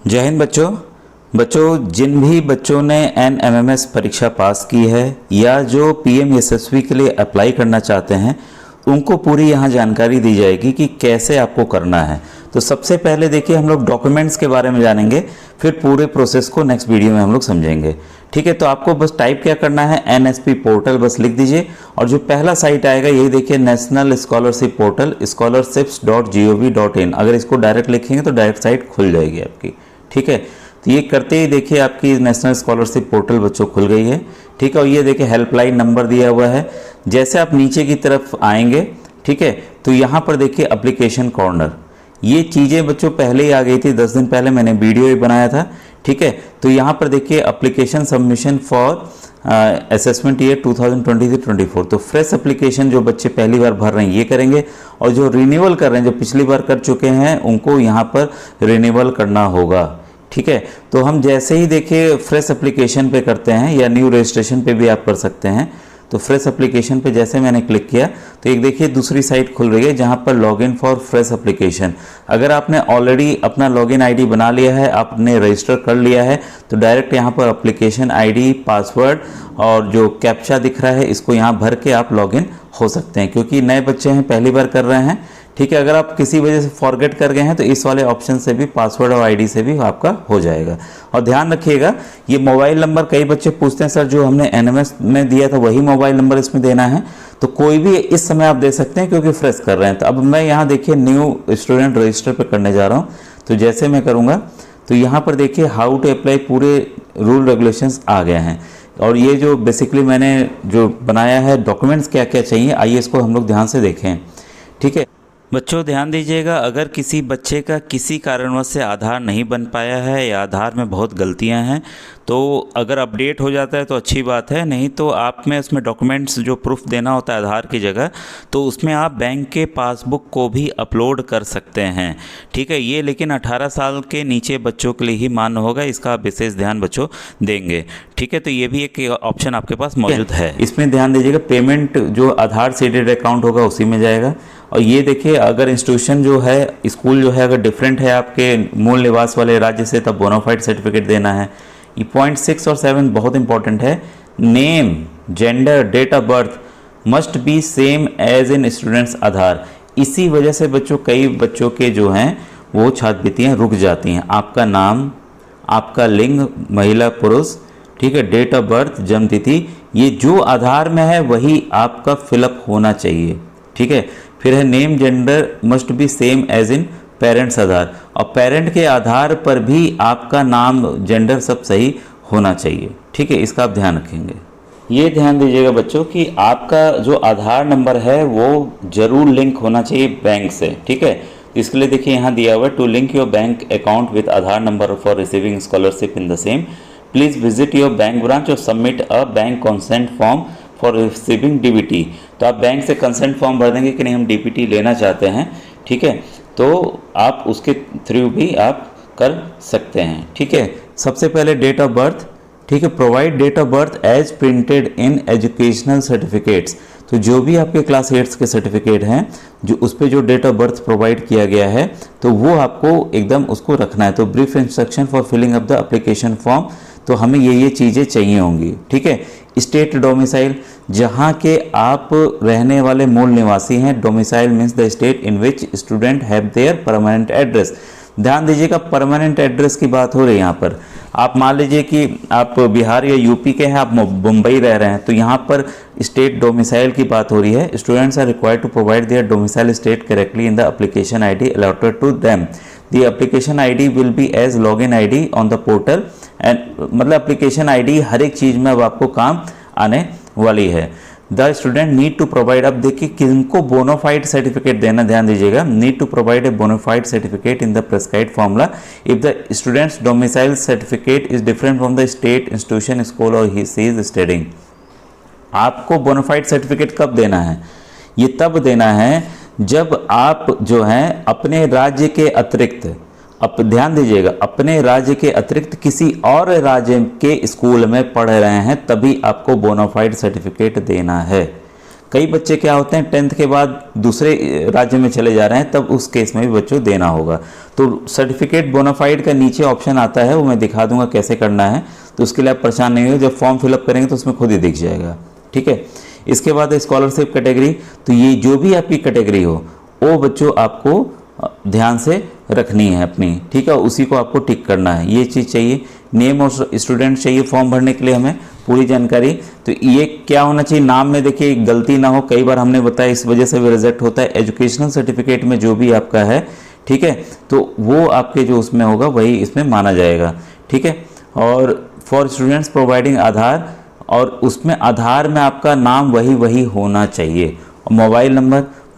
जय हिंद बच्चों जिन भी बच्चों ने NMMS परीक्षा पास की है या जो PMSSB के लिए अप्लाई करना चाहते हैं उनको पूरी यहाँ जानकारी दी जाएगी कि कैसे आपको करना है। तो सबसे पहले देखिए हम लोग डॉक्यूमेंट्स के बारे में जानेंगे, फिर पूरे प्रोसेस को नेक्स्ट वीडियो में हम लोग समझेंगे। ठीक है, तो आपको बस टाइप क्या करना है, NSP पोर्टल बस लिख दीजिए और जो पहला साइट आएगा यही देखिए, नेशनल स्कॉलरशिप पोर्टल scholarships.gov.in। अगर इसको डायरेक्ट लिखेंगे तो डायरेक्ट साइट खुल जाएगी आपकी। ठीक है, तो ये करते ही देखिए आपकी नेशनल स्कॉलरशिप पोर्टल बच्चों खुल गई है। ठीक है, और ये देखिए हेल्पलाइन नंबर दिया हुआ है। जैसे आप नीचे की तरफ आएंगे, ठीक है, तो यहाँ पर देखिए एप्लीकेशन कॉर्नर, ये चीज़ें बच्चों पहले ही आ गई थी, 10 दिन पहले मैंने वीडियो ही बनाया था। ठीक है, तो यहाँ पर देखिए application submission for assessment year 2023-24। तो फ्रेश एप्लीकेशन जो बच्चे पहली बार भर रहे हैं ये करेंगे, और जो रिन्यूअल कर रहे हैं, जो पिछली बार कर चुके हैं, उनको यहाँ पर रिन्यूअल करना होगा। ठीक है, तो हम जैसे ही देखिए फ्रेश एप्लीकेशन पे करते हैं या न्यू रजिस्ट्रेशन पे भी आप कर सकते हैं। तो फ्रेश एप्लीकेशन पे जैसे मैंने क्लिक किया तो एक देखिए दूसरी साइट खुल रही है जहाँ पर लॉगिन फॉर फ्रेश एप्लीकेशन। अगर आपने ऑलरेडी अपना लॉगिन आईडी बना लिया है, आपने रजिस्टर कर लिया है, तो डायरेक्ट यहाँ पर एप्लीकेशन आईडी, पासवर्ड और जो कैप्चा दिख रहा है इसको यहाँ भर के आप लॉगिन हो सकते हैं, क्योंकि नए बच्चे हैं, पहली बार कर रहे हैं। ठीक है, अगर आप किसी वजह से फॉरगेट कर गए हैं तो इस वाले ऑप्शन से भी, पासवर्ड और आईडी से भी आपका हो जाएगा। और ध्यान रखिएगा, ये मोबाइल नंबर, कई बच्चे पूछते हैं सर जो हमने NMS में दिया था वही मोबाइल नंबर इसमें देना है, तो कोई भी इस समय आप दे सकते हैं क्योंकि फ्रेश कर रहे हैं। तो अब मैं यहाँ देखिए न्यू स्टूडेंट रजिस्टर पर करने जा रहा हूँ। तो जैसे मैं करूँगा तो यहाँ पर देखिए हाउ टू अप्लाई, पूरे रूल रेगुलेशंस आ गए हैं। और ये जो बेसिकली मैंने जो बनाया है, डॉक्यूमेंट्स क्या क्या चाहिए, आइए इसको हम लोग ध्यान से देखें। ठीक है बच्चों, ध्यान दीजिएगा, अगर किसी बच्चे का किसी कारणवश से आधार नहीं बन पाया है या आधार में बहुत गलतियां हैं, तो अगर अपडेट हो जाता है तो अच्छी बात है, नहीं तो आप में उसमें डॉक्यूमेंट्स जो प्रूफ देना होता है आधार की जगह, तो उसमें आप बैंक के पासबुक को भी अपलोड कर सकते हैं। ठीक है, ये लेकिन 18 साल के नीचे बच्चों के लिए ही मान्य होगा, इसका विशेष ध्यान बच्चों देंगे। ठीक है, तो ये भी एक ऑप्शन आपके पास मौजूद है। इसमें ध्यान दीजिएगा, पेमेंट जो आधार सीडेड अकाउंट होगा उसी में जाएगा। और ये देखिए, अगर इंस्टीट्यूशन जो है, स्कूल जो है, अगर डिफरेंट है आपके मूल निवास वाले राज्य से, तब बोनाफाइड सर्टिफिकेट देना है। ये पॉइंट 6 और 7 बहुत इंपॉर्टेंट है। Name, gender, date of birth must be same as in students Aadhaar. इसी वजह से बच्चों, कई बच्चों के जो हैं वो छात्रवृत्तियाँ रुक जाती हैं। आपका नाम, आपका लिंग महिला पुरुष, ठीक है, डेट ऑफ बर्थ, जन्म तिथि, ये जो आधार में है वही आपका फिलअप होना चाहिए। ठीक है, फिर है name, gender must be same as in parents Aadhaar, और पेरेंट के आधार पर भी आपका नाम, जेंडर सब सही होना चाहिए। ठीक है, इसका आप ध्यान रखेंगे। ये ध्यान दीजिएगा बच्चों कि आपका जो आधार नंबर है वो जरूर लिंक होना चाहिए बैंक से। ठीक है, इसके लिए देखिए यहाँ दिया हुआ है, to link your bank account with Aadhaar number for receiving scholarship in the same, please visit your bank branch और submit a bank consent form for receiving DBT। तो आप बैंक से कंसेंट फॉर्म भर देंगे कि नहीं हम DBT लेना चाहते हैं। ठीक है, तो आप उसके थ्रू भी आप कर सकते हैं। ठीक है, सबसे पहले डेट ऑफ बर्थ। ठीक है, provide date of birth as printed in educational certificates. तो जो भी आपके क्लास 8 के सर्टिफिकेट हैं, जो उस पर जो डेट ऑफ बर्थ प्रोवाइड किया गया है, तो वो आपको एकदम उसको रखना है। तो brief instruction for filling up the application form, तो हमें ये चीज़ें चाहिए होंगी। ठीक है, स्टेट डोमिसाइल, जहाँ के आप रहने वाले मूल निवासी हैं। Domicile means the state in which student have their permanent address. ध्यान दीजिएगा, परमानेंट एड्रेस की बात हो रही है यहाँ पर। आप मान लीजिए कि आप बिहार या यूपी के हैं, आप मुंबई रह रहे हैं, तो यहाँ पर स्टेट डोमिसाइल की बात हो रही है। Students are required to provide their domicile state correctly in the application ID allotted to them. The application ID will be as login ID on the portal and, मतलब एप्लीकेशन आईडी हर एक चीज़ में अब आपको काम आने वाली है। The student need to provide, अब देखिए किनको बोनाफाइड सर्टिफिकेट देना, ध्यान दीजिएगा, need to provide a bona fide certificate in the prescribed formula if the students domicile certificate is different from the state institution school और ही सी इज स्टडिंग। आपको bonafide certificate कब देना है? ये तब देना है जब आप जो हैं अपने राज्य के अतिरिक्त, अब ध्यान दीजिएगा, अपने राज्य के अतिरिक्त किसी और राज्य के स्कूल में पढ़ रहे हैं, तभी आपको बोनाफाइड सर्टिफिकेट देना है। कई बच्चे क्या होते हैं 10th के बाद दूसरे राज्य में चले जा रहे हैं, तब उस केस में भी बच्चों देना होगा। तो सर्टिफिकेट बोनाफाइड का नीचे ऑप्शन आता है, वो मैं दिखा दूंगा कैसे करना है, तो उसके लिए आप परेशान नहीं हो, जब फॉर्म फिलअप करेंगे तो उसमें खुद ही दिख जाएगा। ठीक है, इसके बाद स्कॉलरशिप कैटेगरी, तो ये जो भी आपकी कैटेगरी हो वो बच्चों आपको ध्यान से रखनी है अपनी, ठीक है, उसी को आपको टिक करना है। ये चीज़ चाहिए, नेम और स्टूडेंट चाहिए फॉर्म भरने के लिए हमें पूरी जानकारी। तो ये क्या होना चाहिए, नाम में देखिए गलती ना हो, कई बार हमने बताया इस वजह से भी रिजेक्ट होता है। एजुकेशनल सर्टिफिकेट में जो भी आपका है, ठीक है, तो वो आपके जो उसमें होगा वही इसमें माना जाएगा। ठीक है, और फॉर स्टूडेंट्स प्रोवाइडिंग आधार, और उसमें आधार में आपका नाम वही होना चाहिए। और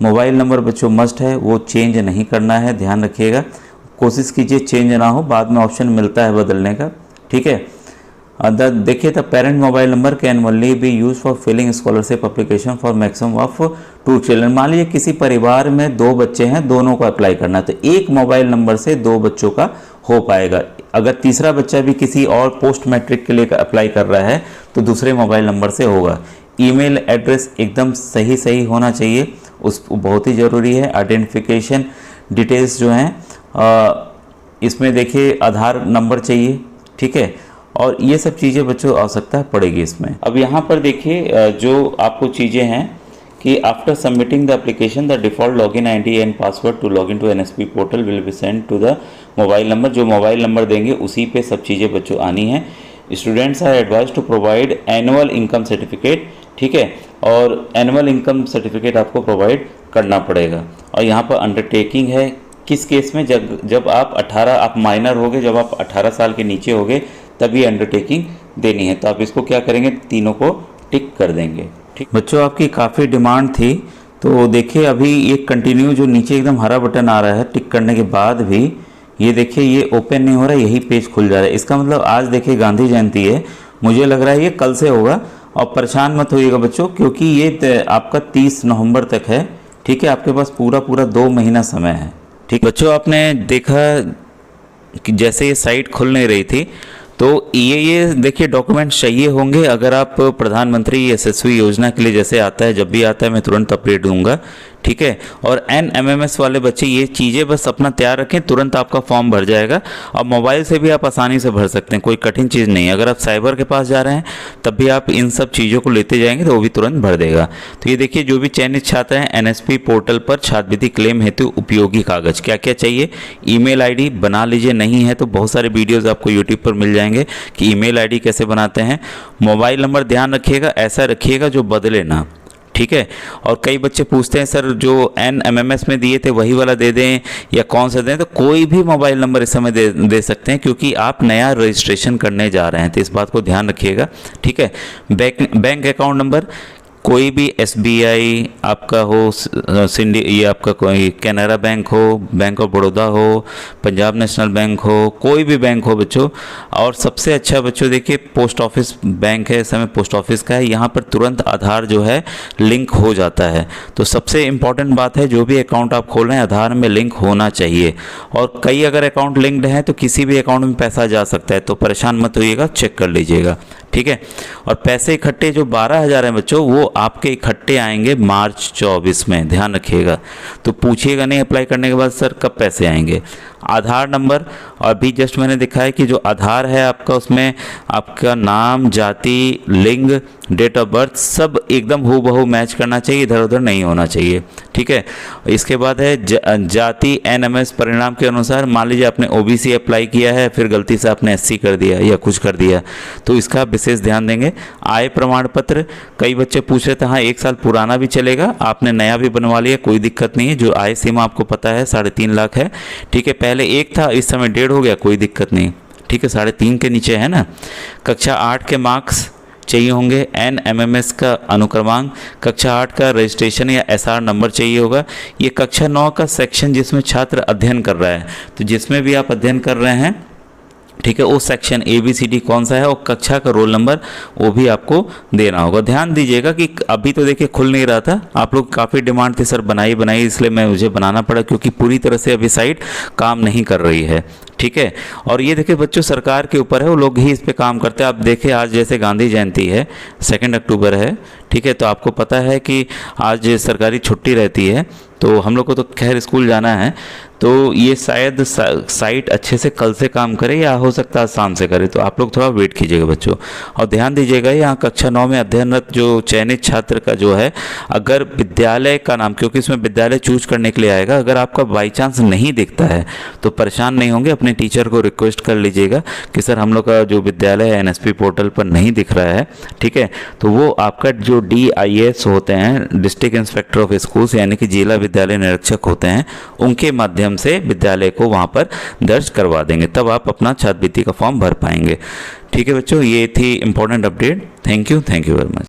मोबाइल नंबर बच्चों मस्ट है, वो चेंज नहीं करना है, ध्यान रखिएगा, कोशिश कीजिए चेंज ना हो, बाद में ऑप्शन मिलता है बदलने का। ठीक है, देखिए the parent mobile number can only be use for filling scholarship application for maximum of 2 children. मान लीजिए किसी परिवार में 2 बच्चे हैं, दोनों को अप्लाई करना है, तो एक मोबाइल नंबर से 2 बच्चों का हो पाएगा। अगर तीसरा बच्चा भी किसी और पोस्ट मैट्रिक के लिए अप्लाई कर रहा है तो दूसरे मोबाइल नंबर से होगा। ईमेल एड्रेस एकदम सही होना चाहिए, उस बहुत ही ज़रूरी है। आइडेंटिफिकेशन डिटेल्स जो हैं इसमें देखिए आधार नंबर चाहिए, ठीक है, और ये सब चीज़ें बच्चों आवश्यकता पड़ेगी इसमें। अब यहाँ पर देखिए जो आपको चीज़ें हैं कि after submitting the application the default login ID and password to login to NSP portal will be send to the mobile number. जो मोबाइल नंबर देंगे उसी पे सब चीज़ें बच्चों आनी हैं। Students are advise to provide annual income certificate, ठीक है, और एनुअल इनकम सर्टिफिकेट आपको प्रोवाइड करना पड़ेगा। और यहाँ पर अंडरटेकिंग है किस केस में, जब आप माइनर होगे, जब आप 18 साल के नीचे होगे तभी अंडरटेकिंग देनी है। तो आप इसको क्या करेंगे, तीनों को टिक कर देंगे। ठीक बच्चों, आपकी काफ़ी डिमांड थी, तो देखिए अभी ये कंटिन्यू जो नीचे एकदम हरा बटन आ रहा है टिक करने के बाद भी, ये देखिए ये ओपन नहीं हो रहा है, यही पेज खुल जा रहा है। इसका मतलब आज देखिए गांधी जयंती है, मुझे लग रहा है ये कल से होगा। और परेशान मत होइएगा बच्चों, क्योंकि ये आपका 30 नवंबर तक है। ठीक है, आपके पास पूरा 2 महीना समय है। ठीक बच्चों, आपने देखा कि जैसे ये साइट खुल नहीं रही थी, तो ये देखिए डॉक्यूमेंट्स चाहिए होंगे। अगर आप प्रधानमंत्री यशस्वी योजना के लिए जैसे आता है, जब भी आता है मैं तुरंत अपडेट दूंगा। ठीक है, और NMMS वाले बच्चे ये चीज़ें बस अपना तैयार रखें, तुरंत आपका फॉर्म भर जाएगा। और मोबाइल से भी आप आसानी से भर सकते हैं, कोई कठिन चीज़ नहीं है। अगर आप साइबर के पास जा रहे हैं तब भी आप इन सब चीज़ों को लेते जाएंगे तो वो भी तुरंत भर देगा। तो ये देखिए जो भी चयनित छात्र हैं NSP पोर्टल पर छात्रवृत्ति क्लेम हेतु उपयोगी कागज क्या क्या चाहिए। ईमेल ID बना लीजिए, नहीं है तो बहुत सारे वीडियोज़ आपको यूट्यूब पर मिल जाएंगे कि ईमेल ID कैसे बनाते हैं। मोबाइल नंबर ध्यान रखिएगा, ऐसा रखिएगा जो बदले ना। ठीक है, और कई बच्चे पूछते हैं सर जो NMMS में दिए थे वही वाला दे दें या कौन सा दें, तो कोई भी मोबाइल नंबर इस समय दे सकते हैं, क्योंकि आप नया रजिस्ट्रेशन करने जा रहे हैं, तो इस बात को ध्यान रखिएगा। ठीक है, बैंक अकाउंट नंबर कोई भी SBI आपका हो, ये आपका कोई कैनरा बैंक हो, बैंक ऑफ बड़ौदा हो, पंजाब नेशनल बैंक हो, कोई भी बैंक हो बच्चों। और सबसे अच्छा बच्चों देखिए पोस्ट ऑफिस बैंक है, इस समय पोस्ट ऑफिस का है, यहाँ पर तुरंत आधार जो है लिंक हो जाता है। तो सबसे इम्पॉर्टेंट बात है, जो भी अकाउंट आप खोल रहे हैं आधार में लिंक होना चाहिए। और कई अगर अकाउंट लिंक्ड हैं तो किसी भी अकाउंट में पैसा जा सकता है, तो परेशान मत होइएगा, चेक कर लीजिएगा। ठीक है, और पैसे इकट्ठे जो 12,000 हैं बच्चों, वो आपके इकट्ठे आएंगे मार्च 24 में, ध्यान रखिएगा। तो पूछिएगा नहीं अप्लाई करने के बाद सर कब पैसे आएंगे। आधार नंबर, और अभी जस्ट मैंने दिखाया कि जो आधार है आपका, उसमें आपका नाम, जाति, लिंग, डेट ऑफ बर्थ सब एकदम हूबहू मैच करना चाहिए, इधर उधर नहीं होना चाहिए। ठीक है, इसके बाद है जाति NMS परिणाम के अनुसार। मान लीजिए आपने OBC अप्लाई किया है, फिर गलती से आपने SC कर दिया या कुछ कर दिया, तो इसका विशेष ध्यान देंगे। आय प्रमाण पत्र, कई बच्चे पूछ रहे थे, हाँ 1 साल पुराना भी चलेगा, आपने नया भी बनवा लिया कोई दिक्कत नहीं है। जो आय सीमा आपको पता है 3.5 लाख है। ठीक है, पहले 1 था, इस समय 1.5 हो गया, कोई दिक्कत नहीं। ठीक है, 3.5 के नीचे है ना। कक्षा 8 के मार्क्स चाहिए होंगे, NMMS का अनुक्रमांक, कक्षा 8 का रजिस्ट्रेशन या SR नंबर चाहिए होगा। ये कक्षा 9 का सेक्शन जिसमें छात्र अध्ययन कर रहा है, तो जिसमें भी आप अध्ययन कर रहे हैं, ठीक है, वो सेक्शन ABCD कौन सा है, और कक्षा का रोल नंबर वो भी आपको देना होगा। ध्यान दीजिएगा कि अभी तो देखिए खुल नहीं रहा था, आप लोग काफ़ी डिमांड थी सर बनाइए, इसलिए मुझे बनाना पड़ा, क्योंकि पूरी तरह से अभी साइट काम नहीं कर रही है। ठीक है, और ये देखिए बच्चों सरकार के ऊपर है, वो लोग ही इस पे काम करते हैं। आप देखिए आज जैसे गांधी जयंती है, 2 अक्टूबर है, ठीक है, तो आपको पता है कि आज सरकारी छुट्टी रहती है, तो हम लोग को तो खैर स्कूल जाना है, तो ये शायद साइट अच्छे से कल से काम करे या हो सकता है शाम से करे, तो आप लोग थोड़ा वेट कीजिएगा बच्चों। और ध्यान दीजिएगा, यहाँ कक्षा 9 में अध्ययनरत जो चयनित छात्र का जो है, अगर विद्यालय का नाम, क्योंकि इसमें विद्यालय चूज करने के लिए आएगा, अगर आपका बाई चांस नहीं दिखता है तो परेशान नहीं होंगे, अपने टीचर को रिक्वेस्ट कर लीजिएगा कि सर हम लोग का जो विद्यालय है NSP पोर्टल पर नहीं दिख रहा है, ठीक है। तो वो आपका जो DIS होते हैं, डिस्ट्रिक्ट इंस्पेक्टर ऑफ स्कूल्स, यानी कि जिला विद्यालय निरीक्षक होते हैं, उनके माध्यम से विद्यालय को वहां पर दर्ज करवा देंगे, तब आप अपना छात्रवृत्ति का फॉर्म भर पाएंगे। ठीक है बच्चों, ये थी important update. Thank you very much.